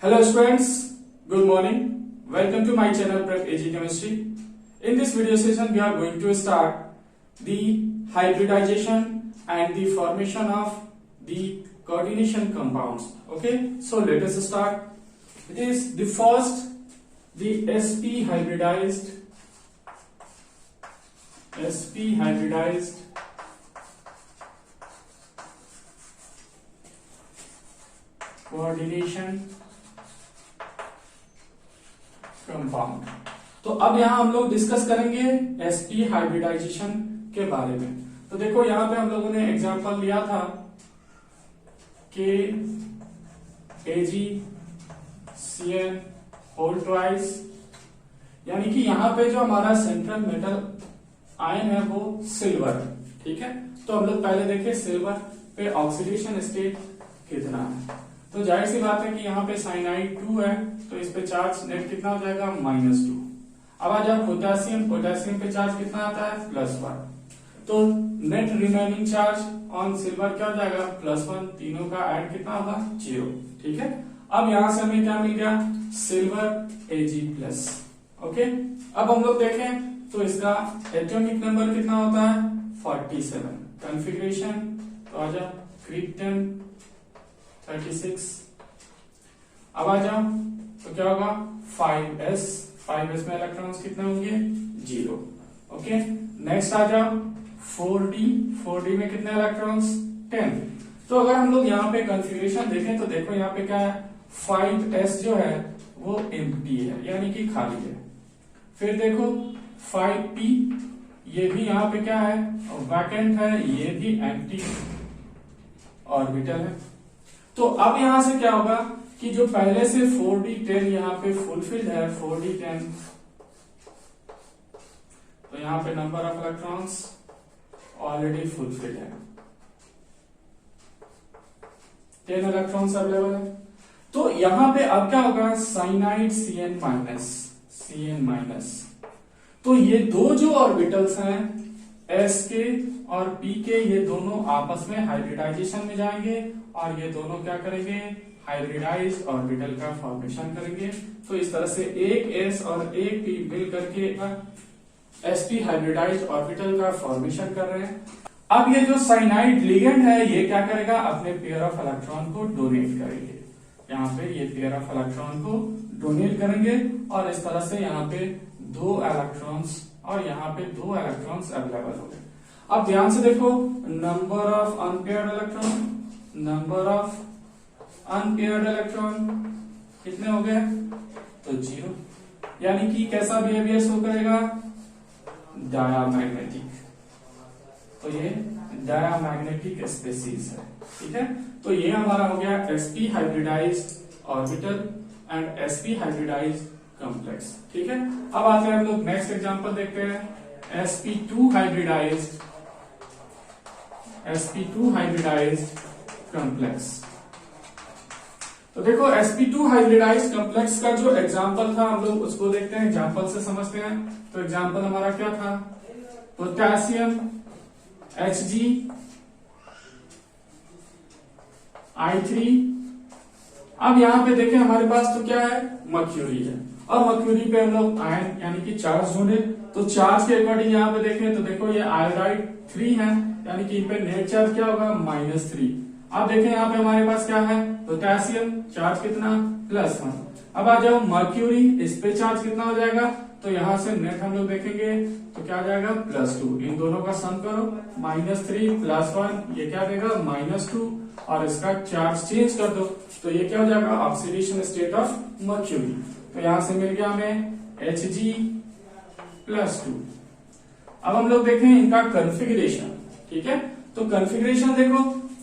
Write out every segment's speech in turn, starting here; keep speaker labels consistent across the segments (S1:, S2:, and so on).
S1: Hello students, good morning. Welcome to my channel Prep AG Chemistry. In this video session we are going to start the hybridization and the formation of the coordination compounds. Okay, so let us start. It is the first, the sp hybridized coordination compound. तो अब यहां हम लोग discuss करेंगे sp hybridisation के बारे में। तो देखो यहां पे हम लोगों ने एग्जांपल लिया था KAgCN होल ट्वाइस, यानी कि यहां पे जो हमारा सेंट्रल मेटल आयन है वो सिल्वर है। ठीक है, तो हम लोग पहले देखें सिल्वर पे ऑक्सीडेशन स्टेट कितना है। तो जाहिर सी बात है कि यहाँ पे साइनाइड 2 है, तो इस पे चार्ज नेट कितना हो जाएगा -2। अब आ जाओ पोटेशियम पे चार्ज कितना आता है +1, तो net remaining charge on silver क्या हो जाएगा +1, तीनों का ऐड कितना होगा 0। ठीक है, अब यहां से हमें क्या मिल गया सिल्वर Ag+। ओके, अब हम लोग देखें तो इसका एटॉमिक नंबर कितना होता है 47, कॉन्फ़िगरेशन तो आ जाओ क्रिप्टन 36। अब आ जाओ तो क्या होगा 5s में इलेक्ट्रॉन्स कितने होंगे 0। ओके, नेक्स्ट आ जाओ 4d में कितने इलेक्ट्रॉन्स 10। तो अगर हम लोग यहाँ पे कॉन्फ़िगरेशन देखें तो देखो यहाँ पे क्या है 5s जो है वो एम्प्टी है, यानी कि खाली है। फिर देखो 5p ये भी यहाँ पे क्या है वैकेंट है, ये भी एम्प्टी ऑर्बिटल है। तो अब यहां से क्या होगा कि जो पहले से 4d10 यहाँ पे फुलफिल्ड है 4d10, तो यहाँ पे number of electrons already fulfilled है, 10 इलेक्ट्रॉन्स अवेलेबल है। तो यहाँ पे अब क्या होगा साइनाइड Cn-, तो ये दो जो ऑर्बिटल्स हैं s के और p के, ये दोनों आपस में हाइब्रिडाइजेशन में जाएंगे और ये दोनों क्या करेंगे हाइब्रिडाइज्ड ऑर्बिटल का फॉर्मेशन करेंगे। तो इस तरह से एक s और एक p मिल करके sp हाइब्रिडाइज्ड ऑर्बिटल का फॉर्मेशन कर रहे हैं। अब ये जो साइनाइड लिगेंड है ये क्या करेगा अपने पेयर ऑफ इलेक्ट्रॉन को डोनेट करेंगे, यहाँ पे ये पेयर ऑफ इलेक्ट्रॉन को डोनेट करेंगे और इस तरह से यहाँ पे 2 इलेक्ट्रॉन्स और यहाँ पे 2 इलेक्ट्रॉन्स अवेलेबल हो गए। अब ध्यान से देखो नंबर ऑफ अनपेयर्ड इलेक्ट्रॉन कितने हो गए तो 0, यानी कि कैसा बिहेवियर शो करेगा डायामैग्नेटिक। तो ये डायामैग्नेटिक स्पेसीज है। ठीक है, तो ये हमारा हो गया sp hybridised orbital and sp hybridised complex. ठीक है, अब आते हैं हम लोग नेक्स्ट एग्जांपल देखते हैं sp2 हाइब्रिडाइज्ड कॉम्प्लेक्स। तो देखो sp2 हाइब्रिडाइज्ड कॉम्प्लेक्स का जो एग्जांपल था हम लोग उसको देखते हैं, एग्जांपल से समझते हैं। तो एग्जांपल हमारा क्या था पोटेशियम Hg I3। अब यहां पे देखें हमारे पास तो क्या है मर्क्यूरी है और मर्क्यूरी पे हम लोग आयन यानी कि चार्ज ढूंढे, तो चार्ज के अकॉर्डिंग यहाँ पे देखें तो देखो ये आयोडाइड 3 है, यानी कि इन पे नेट चार्ज क्या होगा -3। अब देखें यहाँ पे हमारे पास क्या है पोटेशियम चार्ज कितना +1। अब आ जाओ मर्क्यूरी, इस पे चार्ज कितना हो जाएगा, तो यहाँ से नेट हम लोग देखेंगे तो क्या आ जाएगा +2। इन दोनों का सम करो -3 +1 ये क्या देगा -2 और इसका चार्ज चेंज कर दो तो ये क्या हो जाएगा ऑक्सीडेशन स्टेट ऑफ मर्क्यूरी। तो यहां से मिल गया हमें Hg+2। अब हम लोग देखें इनका कॉन्फ़िगरेशन। ठीक है, तो कॉन्फ़िगरेशन देखो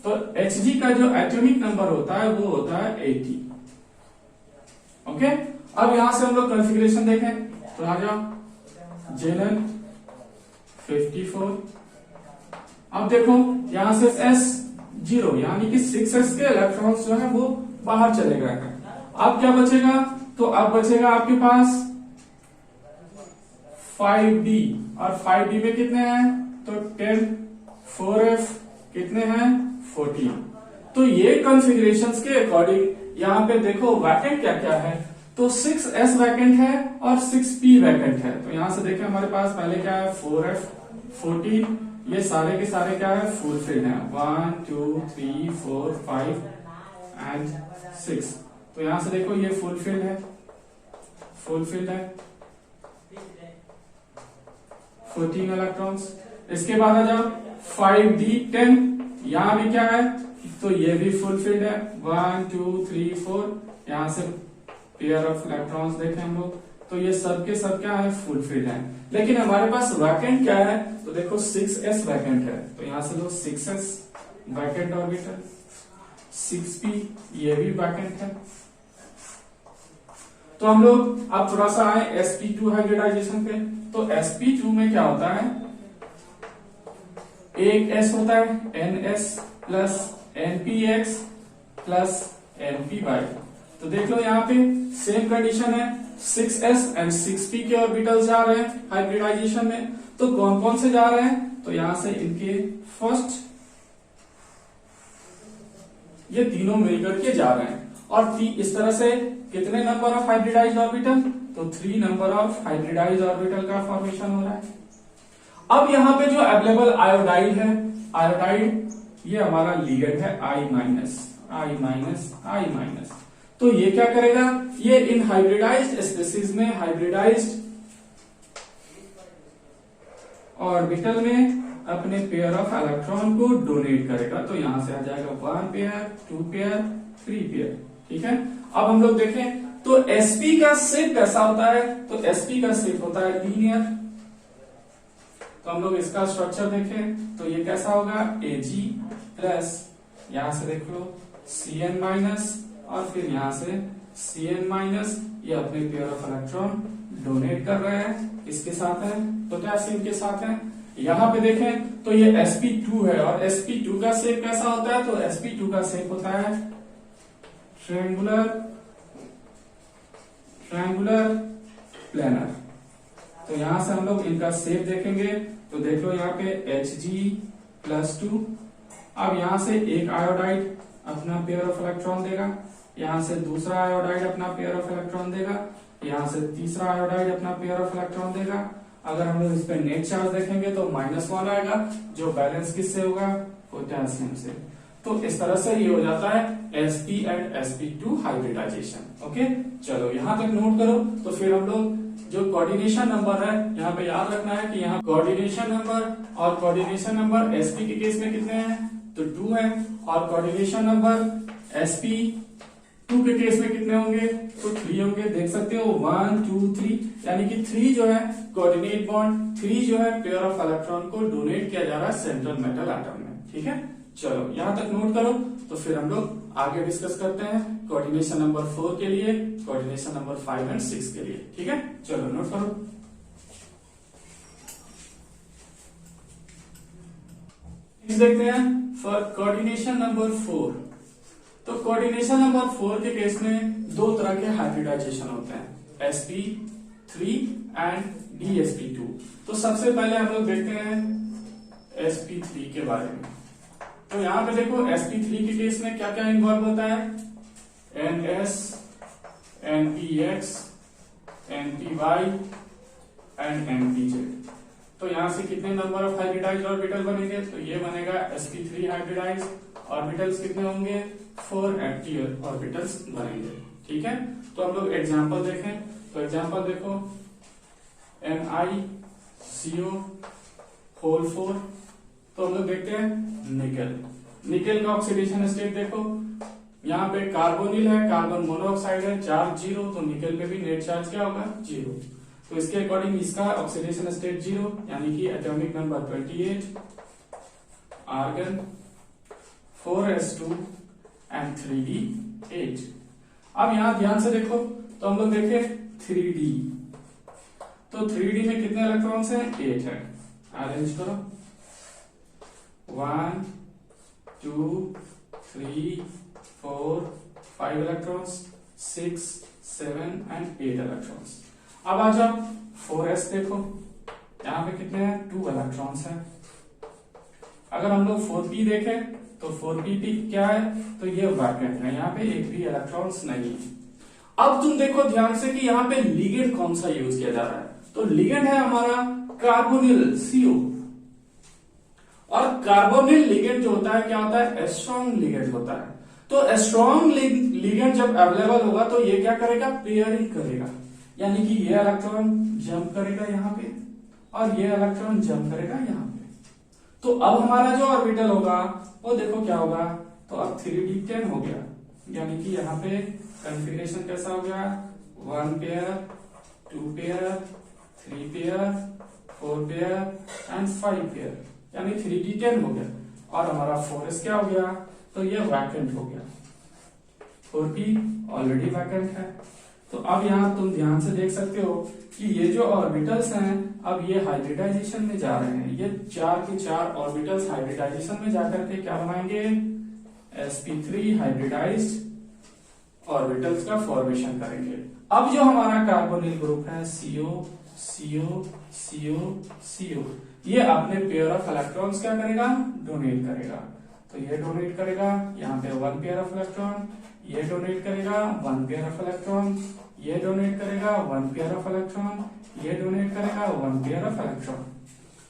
S1: तो Hg का जो एटॉमिक नंबर होता है वो होता है 80। ओके, अब यहां से हम लोग कॉन्फ़िगरेशन देखें तो आ जाओ Zn 54। अब देखो यहां से S0 यानी कि 6s के इलेक्ट्रॉन्स जो है वो बाहर चले गए हैं। अब क्या बचेगा, तो अब बचेगा आपके पास 5d और 5d में कितने हैं तो 10, 4f कितने हैं 14। तो ये कॉन्फ़िगरेशंस के अकॉर्डिंग यहाँ पे देखो वैकेंट क्या क्या है, तो 6s वैकेंट है और 6p वैकेंट है। तो यहाँ से देखें हमारे पास पहले क्या है 4f 14, ये सारे के सारे क्या है फुलफिल्ड है 1 2 3 4 5 एंड 6। तो यहाँ से देखो ये फुलफिल्ड है 14 इलेक्ट्रॉन्स। इसके बाद आ जाओ 5d 10, यहाँ भी क्या है तो ये भी फुलफिल्ड है 1 2 3 4, यहाँ से पेयर ऑफ इलेक्ट्रॉन्स देखें हम लोग, तो ये सब के सब क्या है फुलफिल्ड है। लेकिन हमारे पास वैकेंट क्या है, तो देखो 6s वैकेंट है, तो यहां से लो 6s वैकेंट ऑर्बिटल, 6p ये भी वैकेंट है। तो हम लोग अब थोड़ा सा आए sp2 हाइब्रिडाइजेशन पे। तो sp2 में क्या होता है, एक s होता है ns plus npx plus npy। तो देख लो यहाँ पे सेम कंडीशन है, 6s एंड 6p के ऑर्बिटल जा रहे हैं हाइब्रिडाइजेशन में। तो कौन कौन से जा रहे हैं, तो यहां से इनके फर्स्ट ये तीनों मिलकर के जा रहे हैं, और इस तरह से कितने नंबर ऑफ हाइब्रिडाइज्ड ऑर्बिटल, तो 3 नंबर ऑफ हाइब्रिडाइज्ड ऑर्बिटल का फॉर्मेशन हो रहा है। अब यहाँ पे जो अवेलेबल आयोडाइड है, आयोडाइड ये हमारा लिगेंड है I-, तो ये क्या करेगा, ये इन हाइब्रिडाइज्ड स्पीसीज में हाइब्रिडाइज्ड ऑर्बिटल में अपने पेयर ऑफ इलेक्ट्रॉन को डोनेट करेगा। तो यहां से आ जाएगा 1 पेयर 2 पेयर 3 पेयर। ठीक है, अब हम लोग देखें तो sp का शेप कैसा होता है, तो sp का शेप होता है लीनियर। तो हम लोग इसका स्ट्रक्चर देखें तो ये कैसा होगा, Ag प्लस यहां से देख लो Cn माइनस और फिर यहां से Cn माइनस, ये अपने पेयर ऑफ इलेक्ट्रॉन डोनेट कर रहे हैं, इसके साथ है पोटेशियम के साथ है। यहां पे देखें तो ये sp2 है, और sp2 का शेप कैसा होता है, तो sp2 का शेप होता है ट्रायंगुलर प्लेनर। तो यहां से हम लोग इनका शेप देखेंगे तो देख लो यहाँ पे Hg+2। अब यहां से एक आयोडाइड अपना पेयर ऑफ इलेक्ट्रॉन देगा, यहां से दूसरा आयोडाइड अपना पेयर ऑफ इलेक्ट्रॉन देगा, यहां से तीसरा आयोडाइड अपना पेयर ऑफ इलेक्ट्रॉन देगा। अगर हम लोग इस पे नेट चार्ज देखेंगे तो -1 आएगा, जो बैलेंस किससे होगा, पोटेशियम से। तो इस तरह से ये हो जाता है sp and sp2 hybridisation. Okay, चलो यहां तक नोट करो। तो फिर हम लोग जो कोऑर्डिनेशन नंबर है यहाँ पे याद रखना है कि यहाँ कोऑर्डिनेशन नंबर और कोऑर्डिनेशन नंबर sp के केस में कितने हैं, तो 2 है, और कोऑर्डिनेशन नंबर sp2 के केस में कितने होंगे, तो 3 होंगे। देख सकते हो 1 2 3, यानी कि 3 जो है कोऑर्डिनेट बॉन्ड, 3 जो है पेयर ऑफ इलेक्ट्रॉन को डोनेट किया जा रहा है सेंट्रल मेटल एटम में। ठीक है, चलो यहां तक नोट करो। तो फिर हम लोग आगे डिस्कस करते हैं कोऑर्डिनेशन नंबर 4 के लिए, कोऑर्डिनेशन नंबर 5 एंड 6 के लिए। ठीक है, चलो नोट करो। देखते हैं फॉर कोऑर्डिनेशन नंबर 4। तो कोऑर्डिनेशन नंबर 4 के केस में 2 तरह के हाइब्रिडाइजेशन होते हैं, sp3 एंड dsp2। तो सबसे पहले हम लोग देखते हैं sp3 के बारे में। तो यहां पे देखो sp3 के केस में क्या क्या इन्वॉल्व होता है, ns npx npy and npz। तो यहां से कितने नंबर ऑफ हाइब्रिडाइज्ड ऑर्बिटल बनेंगे, तो ये बनेगा sp3 हाइब्रिडाइज्ड ऑर्बिटल्स कितने होंगे, 4 empty ऑर्बिटल्स बनेंगे। ठीक है, तो हम लोग एग्जांपल देखें। तो एग्जांपल देखो NiCO4। तो हम लोग देखते हैं निकेल का ऑक्सीडेशन स्टेट देखो, यहाँ पे कार्बोनिल है, कार्बन मोनोऑक्साइड है, चार्ज 0, तो निकेल पे भी नेट चार्ज क्या होगा, 0। तो इसके अकॉर्डिंग इसका ऑक्सीडेशन स्टेट 0, यानी कि atomic number 28, argon 4s2 and 3d8। अब यहां ध्यान से देखो, तो हम लोग देखें 3d। तो 3d में कितने इलेक्ट्रॉन्स हैं, 8 है। अरेंज करो 1 2 3 4 5 इलेक्ट्रॉन्स, 6 7 एंड 8 इलेक्ट्रॉन्स। अब आ जाओ 4s देखो, यहाँ पे कितने हैं, 2 इलेक्ट्रॉन्स हैं। अगर हम लोग 4p देखें तो 4p क्या है, तो ये वैकेंट है, यहाँ पे एक भी इलेक्ट्रॉन्स नहीं है। अब तुम देखो ध्यान से कि यहाँ पे लिगेंड कौन सा यूज किया जा रहा है, तो लिगेंड है हमारा कार्बोनिल CO। और कार्बोनिल लिगेंड जो होता है क्या होता है, स्ट्रॉन्ग लिगेंड होता है। तो स्ट्रॉन्ग लिगेंड जब अवेलेबल होगा तो ये क्या करेगा, पेयरिंग करेगा, यानी कि ये इलेक्ट्रॉन जंप करेगा यहाँ पे और ये इलेक्ट्रॉन जंप करेगा यहाँ पे। तो अब हमारा जो ऑर्बिटल होगा वो देखो क्या होगा, तो अब 3d10 हो गया, यानी कि यहाँ पे कॉन्फ़िगरेशन कैसा हो गया, 1 pair, 2 pair, 3 pair, 4 pair and 5 pair, यानी 3d10 हो गया। और हमारा 4s क्या हो गया, तो ये वैकेंट हो गया, 4p ऑलरेडी वैकेंट है। तो अब यहाँ तुम ध्यान से देख सकते हो कि ये जो ऑर्बिटल्स हैं अब ये हाइब्रिडाइजेशन में जा रहे हैं, ये 4 के 4 ऑर्बिटल्स हाइब्रिडाइजेशन में जाकर के क्या बनाएंगे, sp3 हाइब्रिडाइज्ड ऑर्बिटल्स का फॉर्मेशन करेंगे। अब जो हमारा कार्बोनिल ग्रुप है CO CO CO CO, ये अपने पेयर ऑफ इलेक्ट्रॉन्स क्या करेगा, डोनेट करेगा। तो ये डोनेट करेगा यहाँ पे 1 पेयर ऑफ इलेक्ट्रॉन, ये डोनेट करेगा 1 पेयर ऑफ इलेक्ट्रॉन, ये डोनेट करेगा 1 पेयर ऑफ इलेक्ट्रॉन, ये डोनेट करेगा 1 पेयर ऑफ इलेक्ट्रॉन।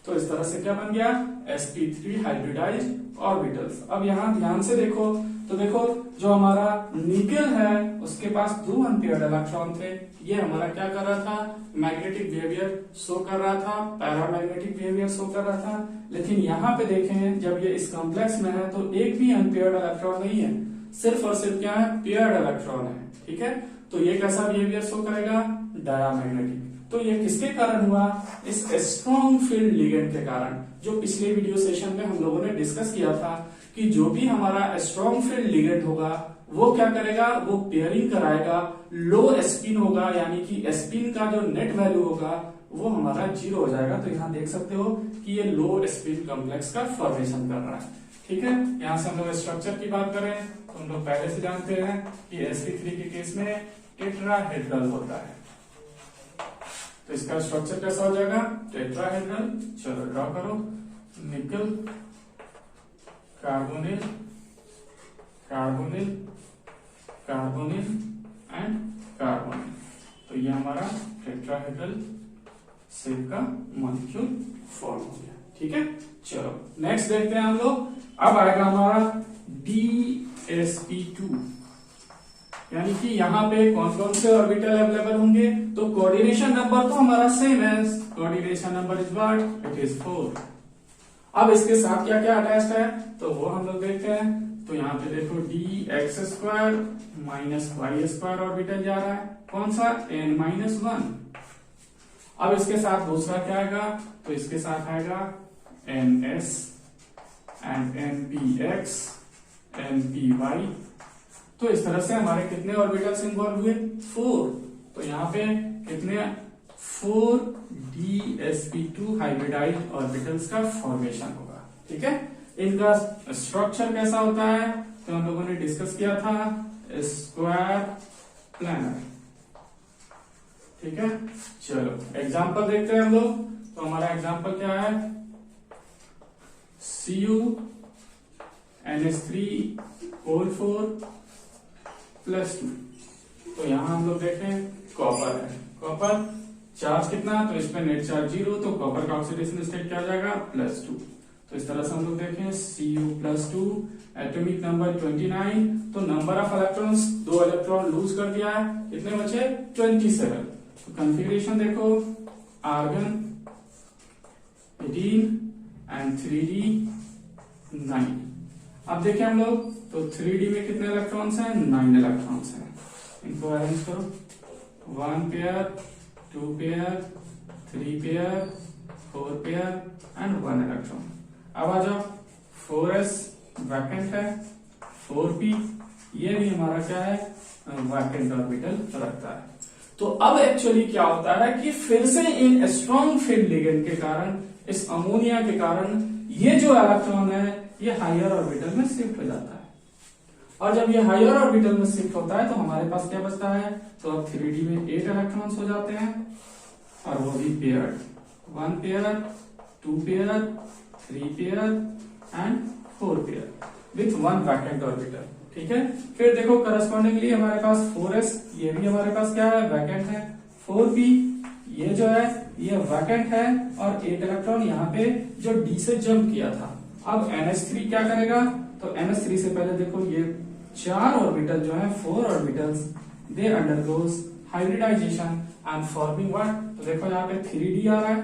S1: तो इस तरह से क्या बन गया, sp3 हाइब्रिडाइज्ड ऑर्बिटल्स। अब यहाँ ध्यान से देखो, तो देखो जो हमारा निकेल है उसके पास 2 अनपेयर्ड इलेक्ट्रॉन थे, ये हमारा क्या कर रहा था, मैग्नेटिक बिहेवियर शो कर रहा था, पैरामैग्नेटिक बिहेवियर शो कर रहा था। लेकिन यहाँ पे देखें जब ये इस कॉम्प्लेक्स में है तो एक भी अनपेयर्ड इलेक्ट्रॉन नहीं है, सिर्फ और सिर्फ क्या है, पेयर्ड इलेक्ट्रॉन है। ठीक है, तो ये कैसा बिहेवियर शो करेगा, डायमैग्नेटिक। तो ये किसके कारण हुआ, इस स्ट्रॉन्ग फील्ड लिगेंड के कारण, जो पिछले वीडियो सेशन में हम लोगों ने डिस्कस किया था कि जो भी हमारा स्ट्रॉन्ग फील्ड लिगेंड होगा वो क्या करेगा, वो पेयरिंग कराएगा, लो स्पिन होगा, यानी कि स्पिन का जो नेट वैल्यू होगा वो हमारा 0 हो जाएगा। तो यहाँ देख सकते हो कि ये लो स्पिन कॉम्प्लेक्स का फॉर्मेशन कर रहा है। ठीक है, यहाँ से हम लोग स्ट्रक्चर की बात करें तो हम लोग पहले से जानते हैं कि sp3 के केस में टेट्राहेड्रल होता है। तो इसका स्ट्रक्चर कैसा हो जाएगा, टेट्राहेड्रल। चलो ड्रॉ करो, निकल, carbonyl, carbonyl, carbonyl and carbonyl. तो ये हमारा टेट्राहेड्रल शेप का मॉलिक्यूल फॉर्म हो गया। ठीक है, चलो नेक्स्ट देखते हैं हम लोग। अब आएगा हमारा DsP2, यानी कि यहाँ पे कौन कौन से ऑर्बिटल अवेलेबल होंगे, तो कोऑर्डिनेशन नंबर तो हमारा सेम है, coordination number is what, it is 4। अब इसके साथ क्या क्या अटैच्ड है तो वो हम लोग देखते हैं। तो यहाँ पे देखो dx² - y² ऑर्बिटल जा रहा है, कौन सा, n-1। अब इसके साथ दूसरा क्या आएगा, तो इसके साथ आएगा ns एंड npx, npy। तो इस तरह से हमारे कितने ऑर्बिटल्स इन्वॉल्व हुए, 4। तो यहाँ पे कितने, 4 DsP2 हाइब्रिडाइज्ड ऑर्बिटल्स का फॉर्मेशन होगा। ठीक है, इनका स्ट्रक्चर कैसा होता है तो हम लोगों ने डिस्कस किया था, स्क्वायर प्लैनर। ठीक है, चलो एग्जांपल देखते हैं हम लोग। तो हमारा एग्जांपल क्या है, Cu NH3O4 +2। तो यहां हम लोग देखें कॉपर है, कॉपर चार्ज कितना, तो इसमें नेट चार्ज 0, तो कॉपर का ऑक्सीडेशन स्टेट क्या आ जाएगा, +2। तो इस तरह से हम लोग देखें Cu+2, एटॉमिक नंबर 29। तो number of electrons, 2 electron lose कर दिया है, कितने बचे, 27। तो कॉन्फ़िगरेशन देखो, आर्गन 18 एंड 3d9। अब देखें हम लोग, तो 3d में कितने इलेक्ट्रॉन्स हैं, 9 इलेक्ट्रॉन्स हैं। इनको अरेंज करो, 1 pair, 2 pair, 3 pair, 4 pair and 1 electron. अब आ जाओ, 4s वैकेंट है, 4p ये भी हमारा क्या है, वैकेंट ऑर्बिटल रखता है। तो अब एक्चुअली क्या होता है कि फिर से इन स्ट्रॉन्ग फील्ड लिगेंड के कारण, इस अमोनिया के कारण ये जो इलेक्ट्रॉन है ये हायर ऑर्बिटल में शिफ्ट हो जाता है। और जब ये हायर ऑर्बिटल में शिफ्ट होता है तो हमारे पास क्या बचता है, तो अब 3d में 8 इलेक्ट्रॉन्स हो जाते हैं, और वो भी paired, 1 pair, 2 pair, 3 pair and 4 pair. With one vacant orbital. ठीक है, फिर देखो करस्पॉन्डिंगली हमारे पास 4s, ये भी हमारे पास क्या है, वैकेंट है। 4p ये जो है ये वैकेंट है, और एक इलेक्ट्रॉन यहाँ पे जो d से जंप किया था। अब NH3 क्या करेगा, तो NH3 से पहले देखो ये 4 ऑर्बिटल जो है 4 orbitals they undergoes hybridization and forming what, तो देखो यहाँ पे 3d आ रहा है,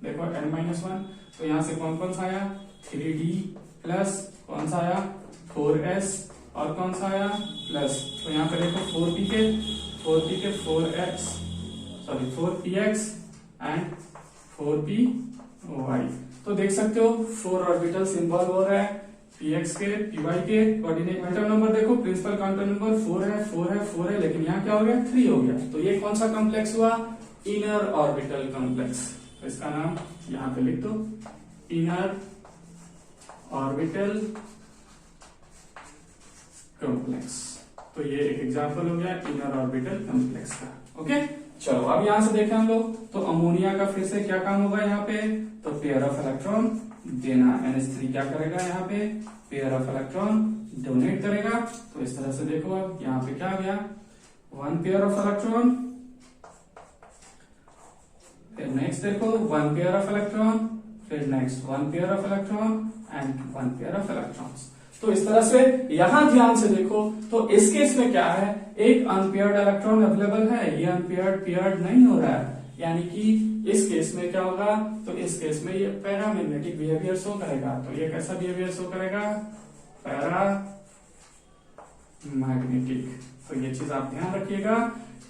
S1: देखो n-1, तो यहाँ से कौन कौन सा आया 3d प्लस कौन सा आया 4s और कौन सा आया प्लस, तो यहाँ पे देखो 4p के 4px एंड 4py, तो देख सकते हो 4 ऑर्बिटल्स इन्वॉल्व हो रहा है px के py के। कोऑर्डिनेट क्वांटम नंबर देखो, प्रिंसिपल क्वांटम नंबर 4 है, लेकिन यहाँ क्या हो गया 3 हो गया, तो ये कौन सा कॉम्प्लेक्स हुआ, इनर ऑर्बिटल कॉम्प्लेक्स। तो इसका नाम यहाँ पे लिख दो, इनर ऑर्बिटल कॉम्प्लेक्स। तो ये एक एग्जांपल हो गया इनर ऑर्बिटल कॉम्प्लेक्स का। ओके, चलो अब यहां से देखें हम लोग, तो अमोनिया का फिर से क्या काम होगा यहाँ पे, तो पेयर ऑफ इलेक्ट्रॉन देना। NH3 क्या करेगा यहाँ पे, पेयर ऑफ इलेक्ट्रॉन डोनेट करेगा। तो इस तरह से देखो, अब यहाँ पे क्या आ गया, 1 पेयर ऑफ इलेक्ट्रॉन, फिर नेक्स्ट देखो 1 पेयर ऑफ इलेक्ट्रॉन, फिर next 1 pair of electron and 1 pair of electrons. तो इस तरह से यहां ध्यान से देखो, तो इस केस में क्या है, एक अनपेयर्ड इलेक्ट्रॉन अवेलेबल है, ये अनपेयर्ड पेयर्ड नहीं हो रहा है, यानी कि इस केस में क्या होगा, तो इस केस में ये पैरामैग्नेटिक बिहेवियर शो करेगा। तो ये कैसा बिहेवियर शो करेगा, पैरा मैग्नेटिक। तो ये चीज आप ध्यान रखिएगा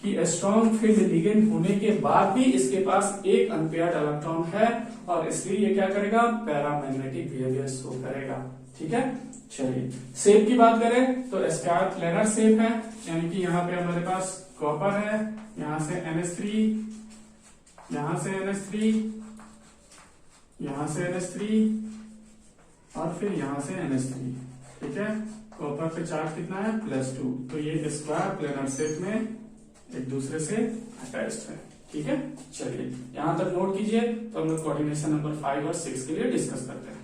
S1: कि स्ट्रॉन्ग फील्ड लिगेंड होने के बाद भी इसके पास एक अनपेयर्ड इलेक्ट्रॉन है, और इसलिए ये क्या करेगा, पैरामैग्नेटिक बिहेवियर शो करेगा। ठीक है, चलिए शेप की बात करें तो स्क्वायर प्लेनर शेप है, यानी कि यहाँ पे हमारे पास कॉपर है, यहाँ से NH3, यहाँ से NH3, यहाँ से NH3 और फिर यहाँ से NH3। ठीक है, कॉपर पे चार्ज कितना है +2, तो ये स्क्वायर प्लेनर शेप में एक दूसरे से अटैच्ड है। ठीक है, चलिए यहां तक नोट कीजिए, तो हम लोग कोऑर्डिनेशन नंबर 5 और 6 के लिए डिस्कस करते हैं।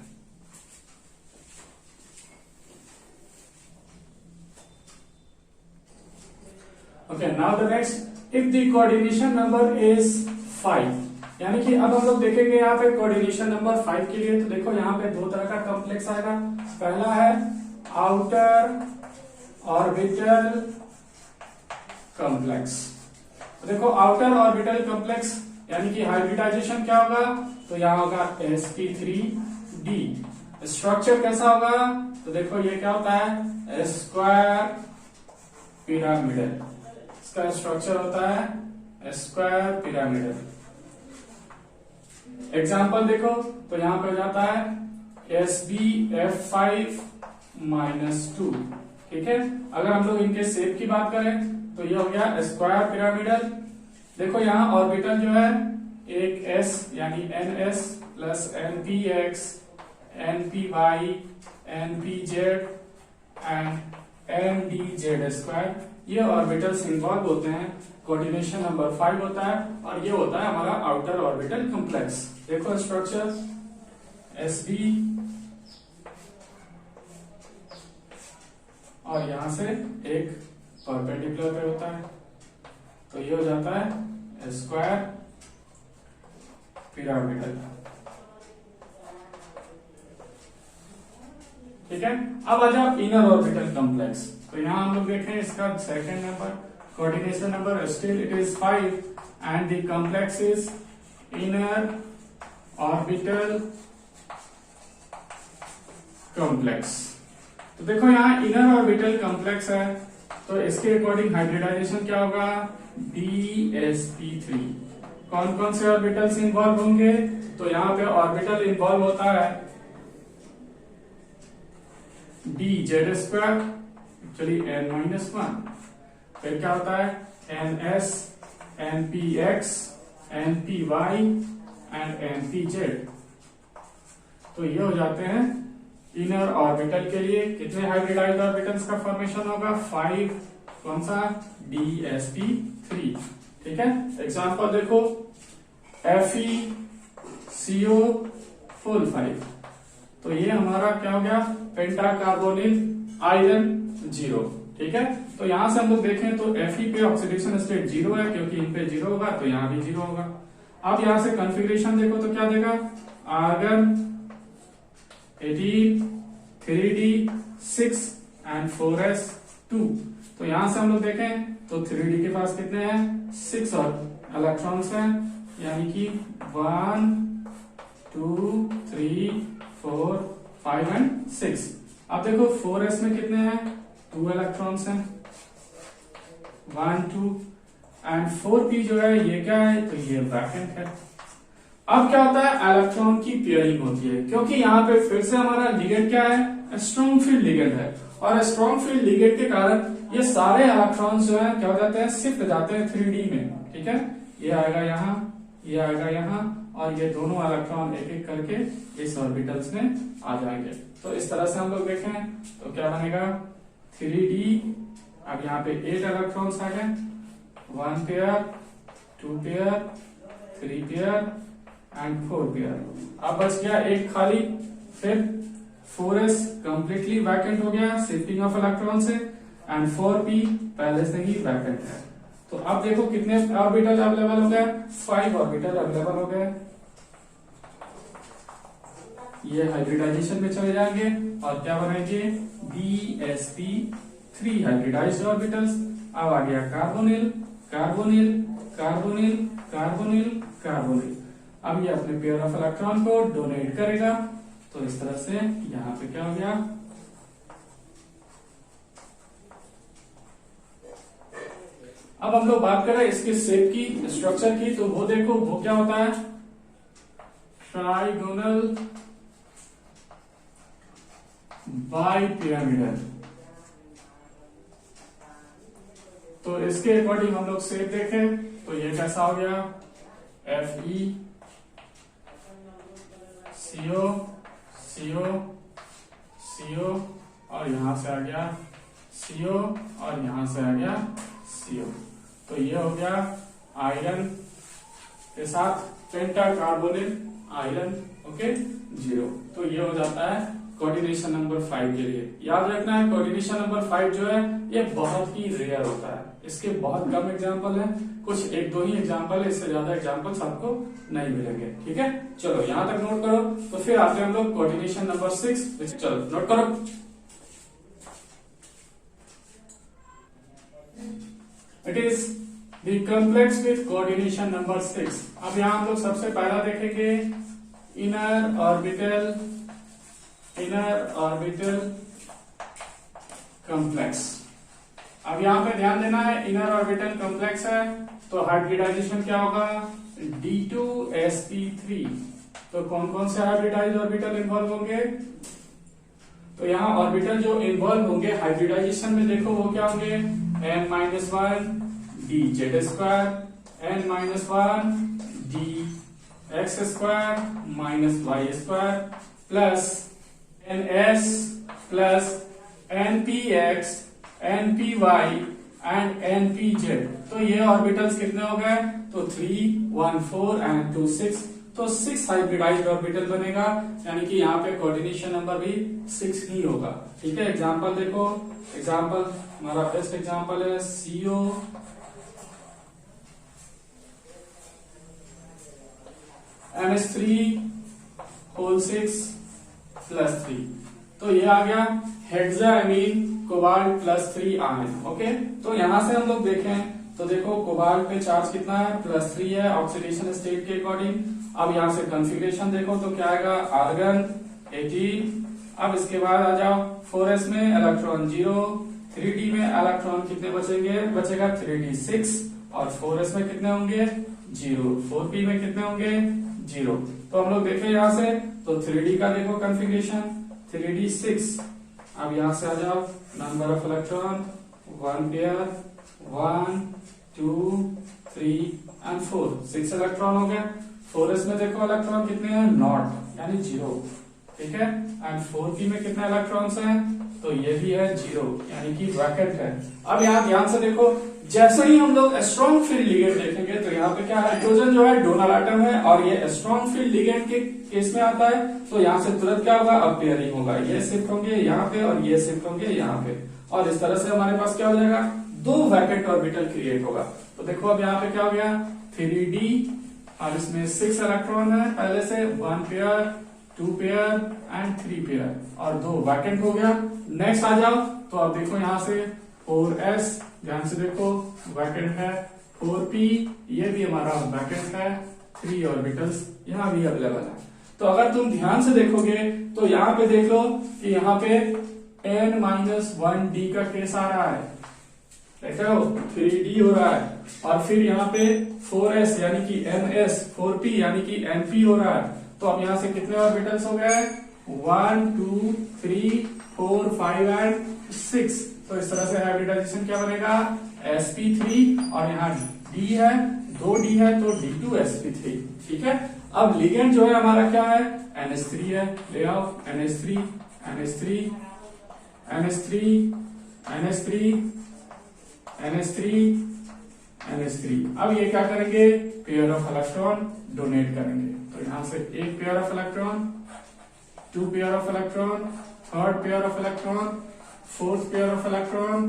S1: Okay, now the next, if the coordination number is 5, यानी कि अब हम लोग देखेंगे यहाँ पे कोऑर्डिनेशन नंबर 5 के लिए, तो देखो यहाँ पे दो तरह का कॉम्प्लेक्स आएगा। पहला है आउटर ऑर्बिटल कॉम्प्लेक्स। तो देखो आउटर ऑर्बिटल कॉम्प्लेक्स यानी कि हाइब्रिडाइजेशन क्या होगा, तो यहाँ होगा sp3d। स्ट्रक्चर कैसा होगा, तो देखो ये क्या होता है, स्क्वायर पिरामिडल, इसका स्ट्रक्चर होता है स्क्वायर पिरामिडल। एग्जाम्पल देखो, तो यहां पे जाता है SbF5 -2। ठीक है, अगर हम लोग इनके शेप की बात करें तो ये हो गया स्क्वायर पिरामिडल। देखो यहाँ ऑर्बिटल जो है एक s यानी ns plus npx npy npz and ndz², ये ऑर्बिटल्स इन्वॉल्व होते हैं। कोऑर्डिनेशन नंबर 5 होता है, और ये होता है हमारा आउटर ऑर्बिटल कॉम्प्लेक्स। देखो स्ट्रक्चर Sb, और यहां से एक परपेंडिकुलर पे होता है, तो ये हो जाता है स्क्वायर पिरामिडल। ठीक है, अब आ जाओ इनर ऑर्बिटल कॉम्प्लेक्स। तो यहां हम लोग देखें इसका second number, coordination number still it is 5 and the complex is inner orbital complex. तो देखो यहाँ इनर ऑर्बिटल कॉम्प्लेक्स है, तो इसके अकॉर्डिंग हाइब्रिडाइजेशन क्या होगा, dsp3। कौन कौन से ऑर्बिटल्स इन्वॉल्व होंगे, तो यहाँ पे ऑर्बिटल इन्वॉल्व होता है dz², एक्चुअली n-1, फिर क्या होता है ns, npx, npy and npz। तो ये हो जाते हैं इनर ऑर्बिटल के लिए। कितने हाइब्रिडाइज्ड ऑर्बिटल्स का फॉर्मेशन होगा, 5, कौन सा dsp3। ठीक है, एग्जांपल देखो FeCO 5, तो ये हमारा क्या हो गया, पेंटा कार्बोनिल आयरन 0। ठीक है, तो यहां से हम लोग देखें तो Fe पे ऑक्सीडेशन स्टेट 0 है, क्योंकि इन पे 0 होगा तो यहाँ भी 0 होगा। अब यहां से कॉन्फ़िगरेशन देखो तो क्या देगा, आर्गन 18 3d6 एंड 4s2। तो यहां से हम लोग देखें तो 3d के पास कितने हैं, 6 और इलेक्ट्रॉन्स हैं, यानी कि 1 2 3 4 5 एंड 6। अब देखो 4s में कितने हैं, 2 इलेक्ट्रॉन्स हैं, 1 2 एंड 4p जो है ये क्या है, तो ये वैकेंट है। अब क्या होता है, इलेक्ट्रॉन की पेयरिंग होती है, क्योंकि यहाँ पे फिर से हमारा लिगेंड क्या है, स्ट्रॉन्ग फील्ड लिगेंड है, और स्ट्रॉन्ग फील्ड लिगेंड के कारण ये सारे इलेक्ट्रॉन्स जो है क्या हो जाते हैं, शिफ्ट जाते हैं 3d में। ठीक है, ये आएगा यहाँ, ये आएगा यहाँ, और ये दोनों इलेक्ट्रॉन एक एक करके इस ऑर्बिटल्स में आ जाएंगे। तो इस तरह से हम लोग देखें तो क्या बनेगा, 3d। अब यहाँ पे 8 इलेक्ट्रॉन्स आ गए, 1 pair 2 pair 3 pair and 4 pair. अब बच गया एक खाली, फिर 4s कंप्लीटली वैकेंट हो गया शिफ्टिंग ऑफ इलेक्ट्रॉन से, एंड 4p पहले से ही वैकेंट है। तो अब देखो कितने ऑर्बिटल अवेलेबल हो गए, 5 ऑर्बिटल अवेलेबल हो गए। ये हाइब्रिडाइजेशन में चले जाएंगे और क्या बनाएंगे, bsp3 हाइब्रिडाइज्ड ऑर्बिटल्स। अब आ गया carbonyl carbonyl carbonyl carbonyl carbonyl. अब ये अपने पेयर ऑफ इलेक्ट्रॉन को डोनेट करेगा, तो इस तरह से यहां पे क्या हो गया, अब हम लोग बात करें इसके शेप की, स्ट्रक्चर की, तो वो देखो वो क्या होता है, ट्राइगोनल बाइपिरामिडल। तो इसके अकॉर्डिंग हम लोग शेप देखें तो ये कैसा हो गया, Fe CO CO CO और यहां से आ गया CO और यहां से आ गया CO। तो ये हो गया आयरन के साथ पेंटा कार्बोनिल आयरन, ओके 0। तो ये हो जाता है कोऑर्डिनेशन नंबर 5 के लिए। याद रखना है कोऑर्डिनेशन नंबर 5 जो है ये बहुत ही रेयर होता है, इसके बहुत कम एग्जांपल हैं, कुछ एक दो ही एग्जांपल है, इससे ज्यादा एग्जांपल्स आपको नहीं मिलेंगे। ठीक है, चलो यहां तक नोट करो। तो फिर आते हैं हम लोग कोऑर्डिनेशन नंबर 6। चलो नोट करो, it is the complex with coordination number 6। अब यहां हम लोग सबसे पहला देखेंगे इनर ऑर्बिटल कॉम्प्लेक्स। अब यहां पे ध्यान देना है, इनर ऑर्बिटल कॉम्प्लेक्स है तो हाइब्रिडाइजेशन क्या होगा, D2sp3। तो कौन कौन से हाइब्रिडाइज ऑर्बिटल इन्वॉल्व होंगे, तो यहाँ ऑर्बिटल जो इन्वॉल्व होंगे हाइब्रिडाइजेशन में देखो वो क्या होंगे, n-1 dz2 n-1 dx2 y2 plus ns plus npx npy and npz। तो ये ऑर्बिटल्स कितने हो गए, तो 3 1 4 एंड 2 6। तो 6 हाइब्रिडाइज्ड ऑर्बिटल बनेगा, यानी कि यहाँ पे कोऑर्डिनेशन नंबर भी 6 ही होगा। ठीक है, एग्जांपल देखो, एग्जांपल हमारा बेस्ट एग्जांपल है CO NH3 होल 6 प्लस 3। तो ये आ गया hexamine cobalt plus 3 ion. Okay, तो यहां से हम लोग देखें तो देखो कोबाल्ट पे चार्ज कितना है, प्लस 3 है ऑक्सीडेशन स्टेट के अकॉर्डिंग। अब यहां से कॉन्फ़िगरेशन देखो तो क्या आएगा, आर्गन 18। अब इसके बाद आ जाओ 4s में इलेक्ट्रॉन 0, 3d में इलेक्ट्रॉन कितने बचेगा 3d 6, और 4s में कितने होंगे 0, 4p में कितने होंगे 0। तो हम लोग देखें यहां से तो 3d का देखो कॉन्फ़िगरेशन 3d 6। अब यहां से आ जाओ number of electron 1 pair 1 2 3 and 4, 6 electron हो गए। 4s में देखो इलेक्ट्रॉन कितने हैं, नॉट यानी 0। ठीक है, एंड 4p में कितने इलेक्ट्रॉन्स हैं तो ये भी है 0, यानी कि वैकेंट है। अब यहाँ ध्यान से देखो, जैसे ही हम लोग स्ट्रॉन्ग फील्ड लिगेंड देखेंगे तो यहाँ पे क्या है, हाइड्रोजन जो है डोनर एटम है और ये स्ट्रॉन्ग फील्ड लिगेंड के केस में आता है, तो यहाँ से तुरंत क्या होगा, अपीयरिंग होगा, ये शिफ्ट होंगे यहाँ पे और ये शिफ्ट होंगे यहाँ पे, और इस तरह से हमारे पास क्या हो जाएगा, 2 वैकेंट ऑर्बिटल क्रिएट होगा। तो देखो अब यहाँ पे क्या हो गया, 3d, और इसमें 6 इलेक्ट्रॉन है पहले से, 1 पेयर, 2 पेयर एंड 3 पेयर, और 2 वैकेंट हो गया। नेक्स्ट आ जाओ, तो अब देखो यहाँ से 4s, ध्यान से देखो वैकेंट है, 4p, ये भी हमारा वैकेंट है, 3 ऑर्बिटल्स यहाँ भी अवेलेबल है। तो अगर तुम ध्यान से देखोगे तो यहाँ पे देख लो कि यहाँ पे n-1d का केस आ रहा है, देख रहे हो, 3d हो रहा है, और फिर यहाँ पे 4s यानी कि ns, 4p यानी कि np हो रहा है। तो अब यहाँ से कितने ऑर्बिटल्स हो गए, 1 2 3 4 5 एंड 6। तो इस तरह से हाइब्रिडाइजेशन क्या बनेगा, sp3, और यहाँ d है, 2d है तो d2sp3, ठीक है। अब लिगेंड जो है हमारा क्या है, NH3 है, ले आओ NH3 NH3 NH3 NH3 NH3 NH3। अब ये क्या करेंगे, पेयर ऑफ इलेक्ट्रॉन डोनेट करेंगे। तो यहां से 1 pair of electron, 2 pair of electron, 3rd pair of electron, 4th pair of electron,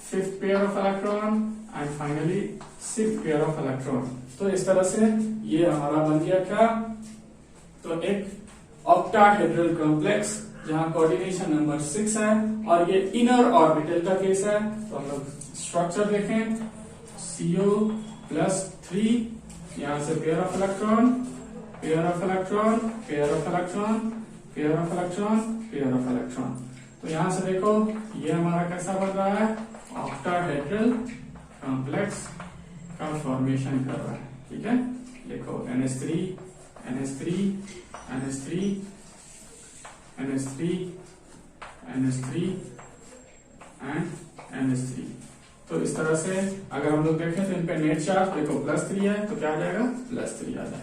S1: 5th pair of electron and finally 6th pair of electron. तो इस तरह से ये हमारा बन गया क्या, तो एक ऑक्टाहेड्रल कॉम्प्लेक्स जहां कोऑर्डिनेशन नंबर 6 है, और ये इनर ऑर्बिटल का केस है। तो हम लोग स्ट्रक्चर देखें, CO+3, यहां से pair of electron, pair of electron, pair of electron, pair of electron, pair of electron. तो यहां से देखो ये हमारा कैसा बन रहा है, ऑक्टाहेड्रल कॉम्प्लेक्स का फॉर्मेशन कर रहा है, ठीक है। देखो NH3 NH3 NH3 NH3 NH3 and NH3। तो इस तरह से अगर हम लोग देखें तो इन पे नेट चार्ज देखो +3 है, तो क्या आ जाएगा, +3 आ जाएगा।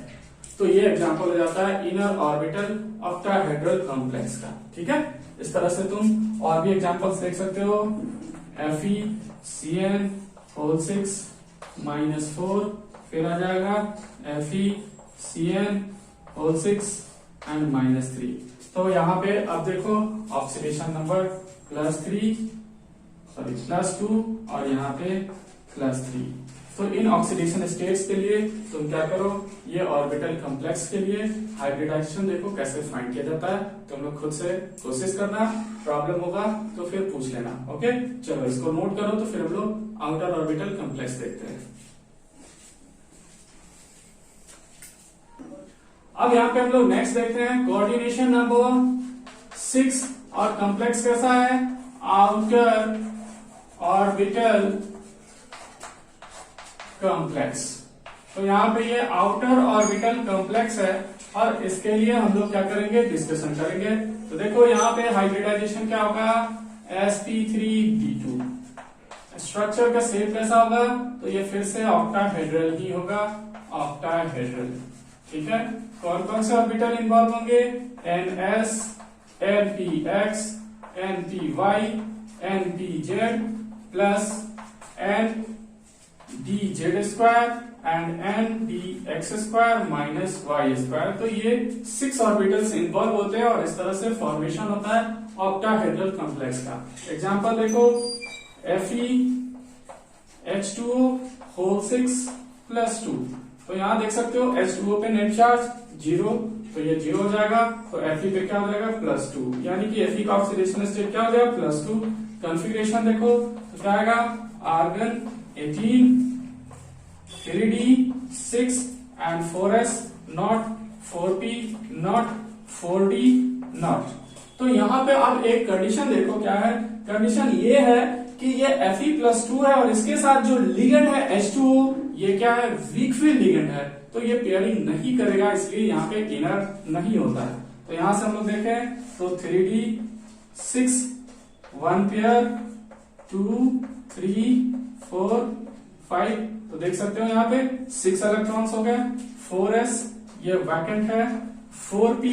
S1: तो ये एग्जांपल हो जाता है इनर ऑर्बिटल ऑक्टाहेड्रल कॉम्प्लेक्स का, ठीक है। इस तरह से तुम और भी एग्जांपल्स देख सकते हो, FeCN6 -4, फिर आ जाएगा FeCN6 एंड -3। तो यहाँ पे अब देखो ऑक्सीडेशन नंबर +2 और यहाँ पे +3। तो इन ऑक्सीडेशन स्टेट्स के लिए तुम क्या करो, ये ऑर्बिटल कॉम्प्लेक्स के लिए हाइब्रिडाइजेशन देखो कैसे फाइंड किया जाता है। तुम लोग खुद से कोशिश करना, प्रॉब्लम होगा तो फिर पूछ लेना, ओके। चलो इसको नोट करो, तो फिर हम लोग आउटर ऑर्बिटल कॉम्प्लेक्स देखते हैं। अब यहाँ पे हम लोग नेक्स्ट देखते हैं कोऑर्डिनेशन नंबर 6, और कॉम्प्लेक्स कैसा है, आउटर ऑर्बिटल कॉम्प्लेक्स। तो यहाँ पे ये आउटर ऑर्बिटल कॉम्प्लेक्स है, और इसके लिए हम लोग क्या करेंगे, डिस्कशन करेंगे। तो देखो यहाँ पे हाइब्रिडाइजेशन क्या होगा, sp3d2। स्ट्रक्चर का शेप कैसा होगा, तो ये फिर से ऑक्टाहेड्रल ही होगा, ऑक्टाहेड्रल, ठीक है। कौन कौन से ऑर्बिटल इन्वॉल्व होंगे, ns, npx, npy, npz plus ndz² and ndx² minus y²। तो ये 6 ऑर्बिटल्स इन्वॉल्व होते हैं, और इस तरह से फॉर्मेशन होता है ऑक्टाहेड्रल कॉम्प्लेक्स का। एग्जांपल देखो, FeH2O6+2। तो यहां देख सकते हो H2O पे नेट चार्ज 0, तो ये 0 हो जाएगा। तो Fe पे क्या हो जाएगा, +2, यानी कि Fe का ऑक्सीडेशन स्टेट क्या हो गया, +2। कॉन्फ़िगरेशन देखो तो क्या आएगा, argon 18, 3d6 and 4s nought, 4p nought, 4d nought. तो यहाँ पे अब एक कंडीशन देखो क्या है, कंडीशन ये है कि ये Fe+2 है, और इसके साथ जो लिगेंड है H2O, ये क्या है, वीक फील्ड लिगेंड है, तो ये पेयरिंग नहीं करेगा, इसलिए यहाँ पे इनर नहीं होता है। तो यहां से हम लोग देखें तो 3d6 1 पेयर, 2 3 4 5, तो देख सकते हो यहाँ पे 6 इलेक्ट्रॉन्स हो गए। 4s ये वैकेंट है, 4p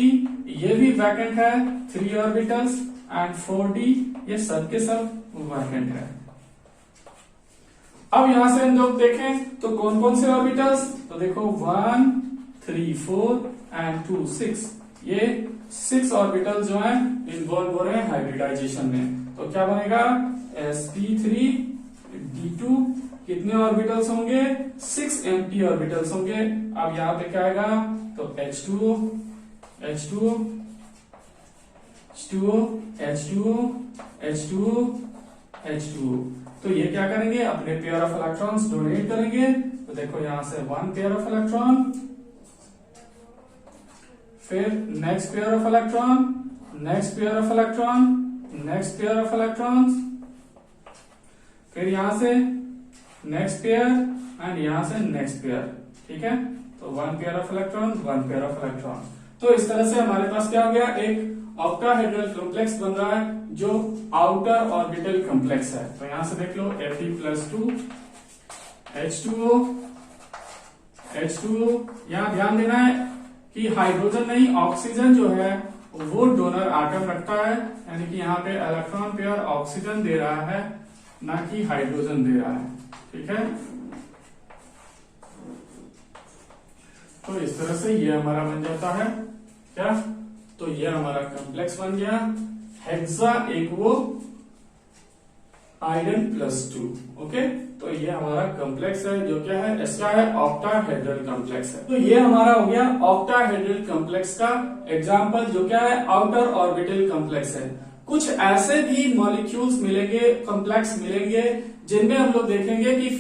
S1: ये भी वैकेंट है, 3 ऑर्बिटल्स, एंड 4d, ये सब के सब वैकेंट है। अब यहां से हम लोग देखें तो कौन कौन से ऑर्बिटल्स, तो देखो 1 3 4 एंड 2 6, ये 6 ऑर्बिटल जो हैं इन्वॉल्व हो रहे हैं हाइब्रिडाइजेशन में। तो क्या बनेगा sp3 d2, कितने ऑर्बिटल्स होंगे 6 एम्प्टी ऑर्बिटल्स होंगे। अब यहां पे क्या आएगा, तो H2O H2O H2O H2O H2O H2O, तो ये क्या करेंगे, अपने पेयर ऑफ इलेक्ट्रॉन्स डोनेट करेंगे। तो देखो यहां से 1 पेयर ऑफ इलेक्ट्रॉन, फिर next pair of electron, next pair of electron, next pair of electrons, फिर यहां से नेक्स्ट पेयर एंड यहां से नेक्स्ट पेयर। ठीक है, तो 1 pair of electron, 1 pair of electron. तो इस तरह से हमारे पास क्या हो गया, एक ऑक्टाहेड्रल कॉम्प्लेक्स बन रहा है जो आउटर ऑर्बिटल कॉम्प्लेक्स है। तो यहां से देख लो Fe+2 H2O H2O, यहां ध्यान देना है कि हाइड्रोजन नहीं, ऑक्सीजन जो है वो डोनर आटम रखता है, यानी कि यहाँ पे इलेक्ट्रॉन पेयर ऑक्सीजन दे रहा है, ना कि हाइड्रोजन दे रहा है। ठीक है, तो इस तरह से ये हमारा बन जाता है क्या, तो ये हमारा कॉम्प्लेक्स बन गया हेक्सा एक्वो आयरन+2। ओके, तो ये हमारा कॉम्प्लेक्स है जो क्या है, इसका है ऑक्टाहेड्रल कॉम्प्लेक्स है। तो ये हमारा हो गया ऑक्टाहेड्रल कॉम्प्लेक्स का एग्जांपल, जो क्या है आउटर ऑर्बिटल कॉम्प्लेक्स है। कुछ ऐसे भी मॉलिक्यूल्स मिलेंगे, कॉम्प्लेक्स मिलेंगे, जिनमें हम लोग देखेंगे कि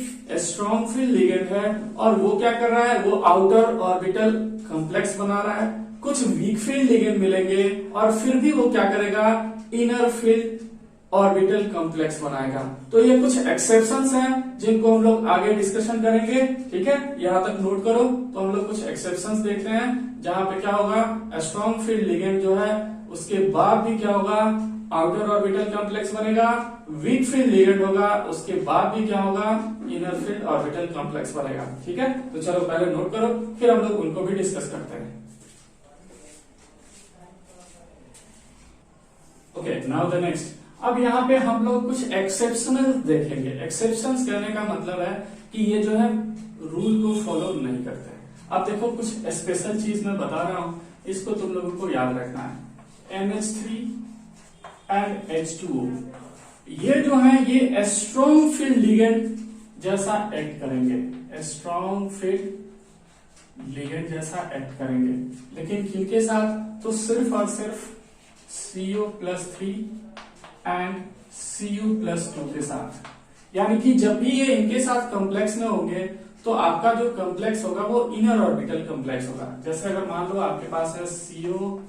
S1: स्ट्रॉन्ग फील्ड लिगेंड है और वो क्या कर रहा है, वो आउटर ऑर्बिटल कॉम्प्लेक्स बना रहा है। कुछ वीक फील्ड लिगेंड मिलेंगे और फिर भी वो क्या करेगा, इनर फील्ड ऑर्बिटल कॉम्प्लेक्स बनाएगा। तो ये कुछ एक्सेप्शंस हैं जिनको हम लोग आगे डिस्कशन करेंगे। ठीक है, यहां तक नोट करो। तो हम लोग कुछ एक्सेप्शंस देखते हैं जहां पे क्या होगा, स्ट्रॉन्ग फील्ड लिगेंड जो है उसके बाद भी क्या होगा, आउटर ऑर्बिटल कॉम्प्लेक्स बनेगा। वीक फील्ड लिगेंड होगा, उसके बाद भी क्या होगा, इनर फील्ड ऑर्बिटल कॉम्प्लेक्स बनेगा। ठीक है, तो चलो पहले नोट करो, फिर हम लोग उनको भी डिस्कस करते हैं। Okay, now the next. अब यहाँ पे हम लोग कुछ एक्सेप्शनल देखेंगे। एक्सेप्शंस कहने का मतलब है कि ये जो है रूल को फॉलो नहीं करते। अब देखो कुछ स्पेशल चीज मैं बता रहा हूं, इसको तुम लोगों को याद रखना है। NH3 एंड H2O, ये जो है ये स्ट्रॉन्ग फील्ड लिगेंड जैसा एक्ट करेंगे, स्ट्रॉन्ग फील्ड लिगेंड जैसा एक्ट करेंगे, लेकिन किनके साथ, तो सिर्फ और सिर्फ CO+3 एंड Cu+2 के साथ। यानी कि जब भी ये इनके साथ कॉम्प्लेक्स में होंगे तो आपका जो कॉम्प्लेक्स होगा वो इनर ऑर्बिटल कॉम्प्लेक्स होगा। जैसे अगर मान लो आपके पास है CO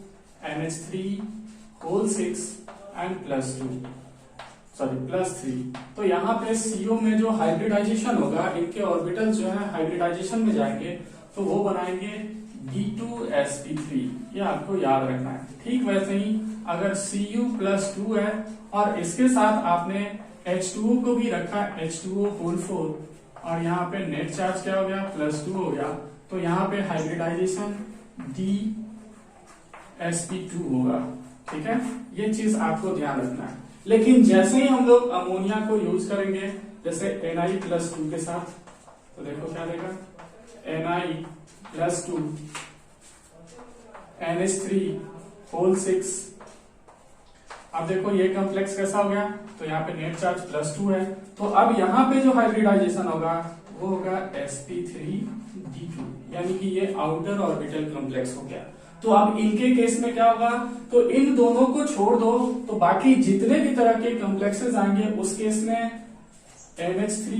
S1: NH3 होल 6 एंड +3, तो यहाँ पे CO में जो हाइब्रिडाइजेशन होगा, इनके ऑर्बिटल जो है हाइब्रिडाइजेशन में जाएंगे तो वो बनाएंगे D2sp3। ये आपको याद रखना है। ठीक वैसे ही अगर Cu+2 है और इसके साथ आपने H2O को भी रखा, H2O होल 4, और यहाँ पे नेट चार्ज क्या हो गया, +2 हो गया, तो यहाँ पे हाइब्रिडाइजेशन DsP2 होगा। ठीक है, ये चीज आपको ध्यान रखना है। लेकिन जैसे ही हम लोग अमोनिया को यूज करेंगे, जैसे Na+2 के साथ, तो देखो क्या देगा, Na+2 NH3 होल 6। अब देखो ये कॉम्प्लेक्स कैसा हो गया, तो यहाँ पे नेट चार्ज +2 है, तो अब यहाँ पे जो हाइब्रिडाइजेशन होगा वो होगा sp3d2, यानी कि ये आउटर ऑर्बिटल कॉम्प्लेक्स हो गया। तो अब इनके केस में क्या होगा, तो इन दोनों को छोड़ दो तो बाकी जितने भी तरह के कॉम्प्लेक्सेस आएंगे उस केस में NH3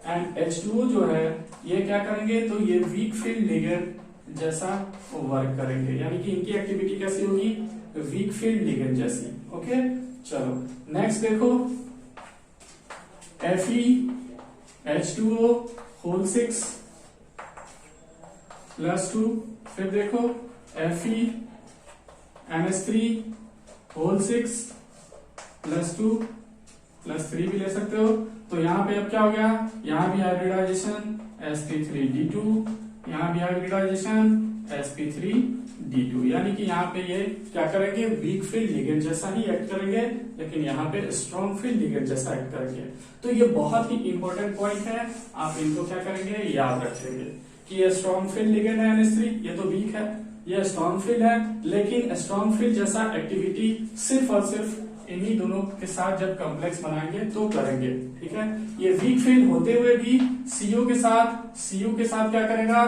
S1: एंड H2O जो है ये क्या करेंगे, तो ये वीक फील्ड लिगेंड जैसा वर्क करेंगे, यानी कि इनकी एक्टिविटी कैसी होगी, वीक फील्ड लिगेंड जैसी। ओके, चलो नेक्स्ट देखो, FeH2O होल 6 +2, फिर देखो FeNH3 होल 6 +2 +3 भी ले सकते हो। तो यहाँ पे अब क्या हो गया, यहाँ भी हाइब्रिडाइजेशन sp3d2, यहाँ भी हाइब्रिडाइजेशन sp3d2, यानी कि यहाँ पे ये क्या करेंगे, वीक फील्ड लिगेंड जैसा ही एक्ट करेंगे, लेकिन यहाँ पे स्ट्रॉन्ग फील्ड लिगेंड जैसा एक्ट करेंगे। तो ये बहुत ही इंपॉर्टेंट पॉइंट है, आप इनको क्या करेंगे, याद रखेंगे कि ये स्ट्रॉन्ग फील्ड लिगेंड है NH3, ये तो वीक है, ये स्ट्रॉन्ग फील्ड है, लेकिन स्ट्रॉन्ग फील्ड जैसा एक्टिविटी सिर्फ और सिर्फ इन्हीं दोनों के साथ जब कॉम्प्लेक्स बनाएंगे तो करेंगे। ठीक है, ये वीक फील्ड होते हुए भी सीयू के साथ क्या करेगा,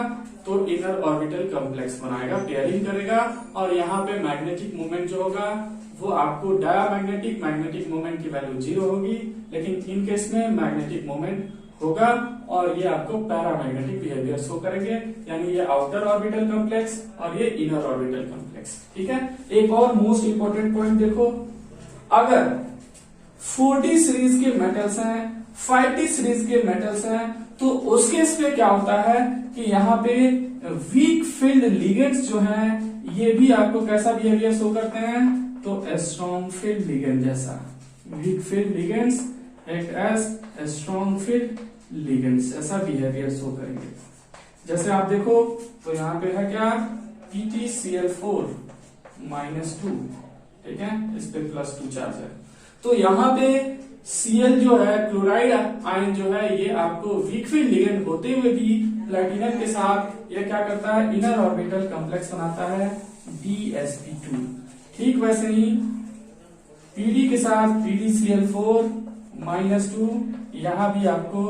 S1: तो इनर ऑर्बिटल कॉम्प्लेक्स बनाएगा, पेयरिंग करेगा, और यहाँ पे मैग्नेटिक मोमेंट जो होगा वो आपको डायमैग्नेटिक मैग्नेटिक मोमेंट की वैल्यू 0 होगी, लेकिन इन केस में मैग्नेटिक मोमेंट होगा, और ये आपको पैरामैग्नेटिक बिहेवियर शो करेंगे, यानी ये आउटर ऑर्बिटल कॉम्प्लेक्स और ये इनर ऑर्बिटल कॉम्प्लेक्स। ठीक है, एक और मोस्ट इंपोर्टेंट पॉइंट देखो, अगर 4d सीरीज के मेटल्स हैं, 5d सीरीज के मेटल्स हैं, तो उस केस पे क्या होता है कि यहाँ पे वीक फील्ड लिगेंड्स जो हैं ये भी आपको कैसा बिहेवियर शो करते हैं, तो स्ट्रॉन्ग फील्ड लिगेंड जैसा। Weak field ligands act as strong field ligands, ऐसा बिहेवियर शो करेंगे। जैसे आप देखो तो यहाँ पे है क्या, PtCl4 -2, ठीक है, इस पे +2 चार्ज है। तो यहाँ पे Cl जो है, क्लोराइड आयन जो है, ये आपको वीक फील्ड लिगेंड होते हुए भी प्लेटिनम के साथ ये क्या करता है, इनर ऑर्बिटल कॉम्प्लेक्स बनाता है DsP2। ठीक वैसे ही Pd के साथ PdCl4 -2, यहाँ भी आपको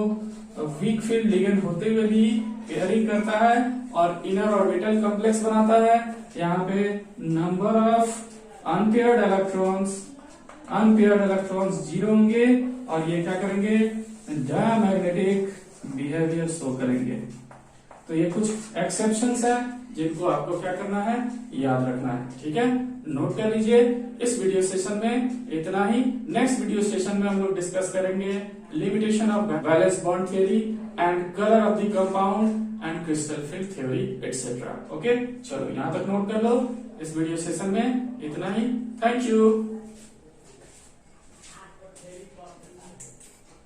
S1: वीक फील्ड लिगेंड होते हुए भी पेयरिंग करता है और इनर ऑर्बिटल कॉम्प्लेक्स बनाता है। यहाँ पे नंबर ऑफ अनपेयर्ड इलेक्ट्रॉन्स 0 होंगे, और ये क्या करेंगे, डायमैग्नेटिक बिहेवियर शो करेंगे। तो ये कुछ एक्सेप्शंस है जिनको आपको क्या करना है, याद रखना है। ठीक है, नोट कर लीजिए। इस वीडियो सेशन में इतना ही। नेक्स्ट वीडियो सेशन में हम लोग डिस्कस करेंगे limitation of valence bond theory and colour of the compound and crystal field theory etcetera. Okay, चलो यहाँ तक नोट कर लो। इस वीडियो सेशन में इतना ही। Thank you.